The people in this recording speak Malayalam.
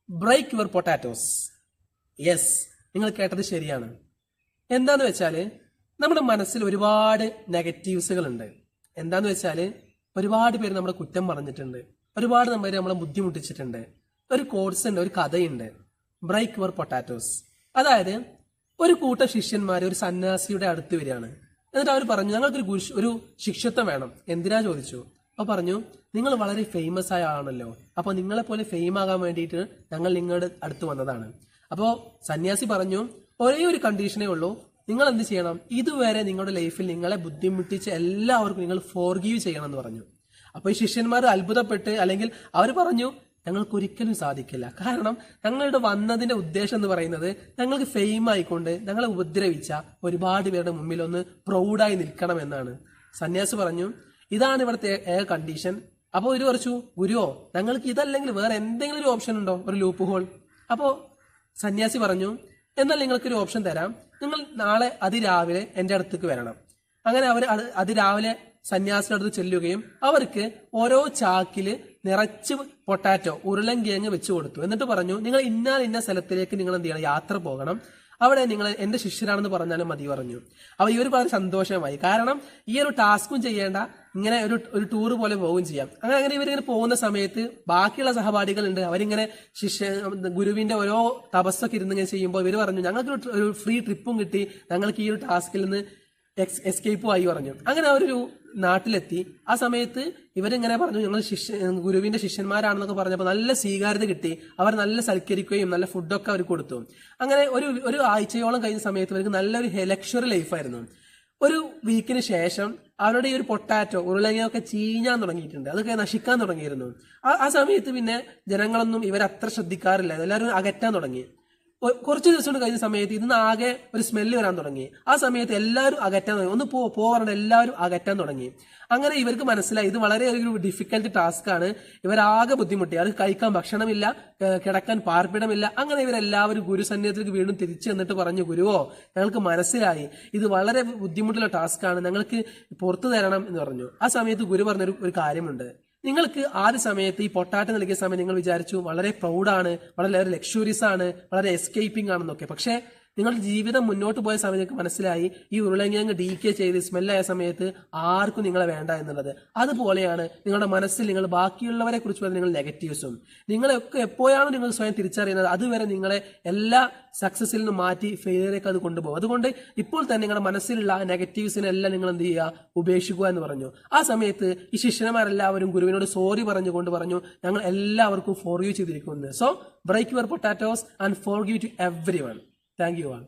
Break your potatoes. യെസ്, നിങ്ങൾ കേട്ടത് ശരിയാണ്. എന്താന്ന് വെച്ചാല് നമ്മുടെ മനസ്സിൽ ഒരുപാട് നെഗറ്റീവ്സുകൾ ഉണ്ട്. എന്താന്ന് വെച്ചാല് ഒരുപാട് പേര് നമ്മളെ കുറ്റം പറഞ്ഞിട്ടുണ്ട്, ഒരുപാട് പേര് നമ്മളെ ബുദ്ധിമുട്ടിച്ചിട്ടുണ്ട്. ഒരു കോഴ്സ് ഉണ്ട്, ഒരു കഥയുണ്ട്, ബ്രേക്ക് യുവർ പൊട്ടാറ്റോസ്. അതായത് ഒരു കൂട്ടം ശിഷ്യന്മാർ ഒരു സന്യാസിയുടെ അടുത്ത് വരികയാണ്. എന്നിട്ട് അവർ പറഞ്ഞു, ഞങ്ങൾക്കൊരു ഒരു ശിഷ്യത്വം വേണം. എന്തിനാ ചോദിച്ചു. അപ്പൊ പറഞ്ഞു, നിങ്ങൾ വളരെ ഫേമസ് ആയ ആളാണല്ലോ, അപ്പൊ നിങ്ങളെ പോലെ ഫെയിം ആകാൻ വേണ്ടിയിട്ട് ഞങ്ങൾ നിങ്ങളുടെ അടുത്ത് വന്നതാണ്. അപ്പോ സന്യാസി പറഞ്ഞു, ഒരേ ഒരു കണ്ടീഷനേ ഉള്ളൂ, നിങ്ങൾ എന്ത് ചെയ്യണം, ഇതുവരെ നിങ്ങളുടെ ലൈഫിൽ നിങ്ങളെ ബുദ്ധിമുട്ടിച്ച എല്ലാവർക്കും നിങ്ങൾ ഫോർഗീവ് ചെയ്യണം എന്ന് പറഞ്ഞു. അപ്പൊ ഈ ശിഷ്യന്മാർ അത്ഭുതപ്പെട്ട്, അല്ലെങ്കിൽ അവർ പറഞ്ഞു, ഞങ്ങൾക്ക് ഒരിക്കലും സാധിക്കില്ല. കാരണം ഞങ്ങളുടെ വന്നതിന്റെ ഉദ്ദേശം എന്ന് പറയുന്നത് ഞങ്ങൾക്ക് ഫെയിം ആയിക്കൊണ്ട് ഞങ്ങളെ ഉപദ്രവിച്ച ഒരുപാട് പേരുടെ മുമ്പിൽ ഒന്ന് പ്രൗഡായി നിൽക്കണം എന്നാണ്. സന്യാസി പറഞ്ഞു, ഇതാണ് ഇവിടുത്തെ കണ്ടീഷൻ. അപ്പോൾ ഒരു കുറച്ചു, ഗുരുവോ ഞങ്ങൾക്ക് ഇതല്ലെങ്കിൽ വേറെ എന്തെങ്കിലും ഒരു ഓപ്ഷൻ ഉണ്ടോ, ഒരു ലൂപ്പ് ഹോൾ? അപ്പോ സന്യാസി പറഞ്ഞു, എന്നാൽ നിങ്ങൾക്കൊരു ഓപ്ഷൻ തരാം, നിങ്ങൾ നാളെ അതിരാവിലെ എന്റെ അടുത്തേക്ക് വരണം. അങ്ങനെ അവർ അതിരാവിലെ സന്യാസിയുടെ അടുത്ത് ചെല്ലുകയും അവർക്ക് ഓരോ ചാക്കില് നിറച്ച് പൊട്ടാറ്റോ, ഉരുളൻകിഴങ്ങ് വെച്ചു കൊടുത്തു. എന്നിട്ട് പറഞ്ഞു, നിങ്ങൾ ഇന്ന സ്ഥലത്തിലേക്ക് നിങ്ങൾ എന്ത് ചെയ്യണം, യാത്ര പോകണം, അവിടെ നിങ്ങൾ എന്റെ ശിഷ്യരാണെന്ന് പറഞ്ഞാലും മതി പറഞ്ഞു. അപ്പൊ ഇവർ വളരെ സന്തോഷമായി. കാരണം ഈ ഒരു ടാസ്കും ചെയ്യേണ്ട, ഇങ്ങനെ ഒരു ടൂർ പോലെ പോവുകയും ചെയ്യാം. അങ്ങനെ ഇവരിങ്ങനെ പോകുന്ന സമയത്ത് ബാക്കിയുള്ള സഹപാഠികളുണ്ട്, അവരിങ്ങനെ ഗുരുവിന്റെ ഓരോ തപസ്സൊക്കെ ഇരുന്നിങ്ങനെ ചെയ്യുമ്പോൾ ഇവർ പറഞ്ഞു, ഞങ്ങൾക്ക് ഒരു ഫ്രീ ട്രിപ്പും കിട്ടി, ഞങ്ങൾക്ക് ഈ ഒരു ടാസ്കിൽ നിന്ന് എസ്കേപ്പും ആയി പറഞ്ഞു. അങ്ങനെ അവരൊരു നാട്ടിലെത്തി. ആ സമയത്ത് ഇവരിങ്ങനെ പറഞ്ഞു, ഞങ്ങൾ ഗുരുവിന്റെ ശിഷ്യന്മാരാണെന്നൊക്കെ പറഞ്ഞപ്പോൾ നല്ല സ്വീകാര്യത കിട്ടി. അവർ നല്ല സൽക്കരിക്കുകയും നല്ല ഫുഡൊക്കെ അവർ കൊടുത്തു. അങ്ങനെ ഒരു ആഴ്ചയോളം കഴിഞ്ഞ സമയത്ത് ഇവർക്ക് നല്ലൊരു ലക്ഷറി ലൈഫായിരുന്നു. ഒരു വീക്കിന് ശേഷം അവരുടെ ഈ ഒരു പൊട്ടാറ്റോ, ഉരുളങ്ങയൊക്കെ ചീഞ്ഞാൻ തുടങ്ങിയിട്ടുണ്ട്, അതൊക്കെ നശിക്കാൻ തുടങ്ങിയിരുന്നു. ആ സമയത്ത് പിന്നെ ജനങ്ങളൊന്നും ഇവരത്ര ശ്രദ്ധിക്കാറില്ല, എല്ലാവരും അകറ്റാൻ തുടങ്ങി. കുറച്ച് ദിവസം കൊണ്ട് കഴിഞ്ഞ സമയത്ത് ഇതിന് ആകെ ഒരു സ്മെല്ല് വരാൻ തുടങ്ങി. ആ സമയത്ത് എല്ലാവരും അകറ്റാൻ തുടങ്ങി, ഒന്ന് പോകാറുണ്ട്, എല്ലാവരും അകറ്റാൻ തുടങ്ങി. അങ്ങനെ ഇവർക്ക് മനസ്സിലായി ഇത് വളരെ ഒരു ഡിഫിക്കൽട്ട് ടാസ്ക് ആണ്, ഇവരാകെ ബുദ്ധിമുട്ടി. അത് കഴിക്കാൻ ഭക്ഷണമില്ല, കിടക്കാൻ പാർപ്പിടമില്ല. അങ്ങനെ ഇവരെല്ലാവരും ഗുരുസന്നിധിയിലേക്ക് വീണ്ടും തിരിച്ചു എന്നിട്ട് പറഞ്ഞു, ഗുരുവോ ഞങ്ങൾക്ക് മനസ്സിലായി ഇത് വളരെ ബുദ്ധിമുട്ടുള്ള ടാസ്ക് ആണ്, ഞങ്ങൾക്ക് പുറത്തു തരണം എന്ന് പറഞ്ഞു. ആ സമയത്ത് ഗുരു പറഞ്ഞൊരു കാര്യമുണ്ട്, നിങ്ങൾക്ക് ആദ്യ സമയത്ത് ഈ പൊട്ടാറ്റോ നൽകിയ സമയം നിങ്ങൾ വിചാരിച്ചു വളരെ പ്രൗഡാണ്, വളരെ ലക്ഷൂറിയസ് ആണ്, വളരെ എസ്കേപ്പിംഗ് ആണെന്നൊക്കെ. പക്ഷേ നിങ്ങളുടെ ജീവിതം മുന്നോട്ട് പോയ സമയം നിങ്ങൾക്ക് മനസ്സിലായി ഈ ഉരുളങ്ങിയങ്ങ് ഡീക്കേ ചെയ്ത് സ്മെല്ലായ സമയത്ത് ആർക്കും നിങ്ങളെ വേണ്ട എന്നുള്ളത്. അതുപോലെയാണ് നിങ്ങളുടെ മനസ്സിൽ നിങ്ങൾ ബാക്കിയുള്ളവരെ കുറിച്ച് പറഞ്ഞ നിങ്ങൾ നെഗറ്റീവ്സും നിങ്ങളെയൊക്കെ എപ്പോഴാണ് നിങ്ങൾ സ്വയം തിരിച്ചറിയുന്നത് അതുവരെ നിങ്ങളെ എല്ലാ സക്സസിൽ നിന്നും മാറ്റി ഫെയിലിയറിലേക്ക് അത് കൊണ്ടുപോകും. അതുകൊണ്ട് ഇപ്പോൾ തന്നെ നിങ്ങളുടെ മനസ്സിലുള്ള നെഗറ്റീവ്സിനെല്ലാം നിങ്ങൾ എന്ത് ചെയ്യുക, ഉപേക്ഷിക്കുക എന്ന് പറഞ്ഞു. ആ സമയത്ത് ഈ ശിഷ്യന്മാരെല്ലാവരും ഗുരുവിനോട് സോറി പറഞ്ഞുകൊണ്ട് പറഞ്ഞു, ഞങ്ങൾ എല്ലാവർക്കും ഫോർഗീവ് ചെയ്തിരിക്കുന്നു. So break your potatoes and forgive to everyone. Thank you all.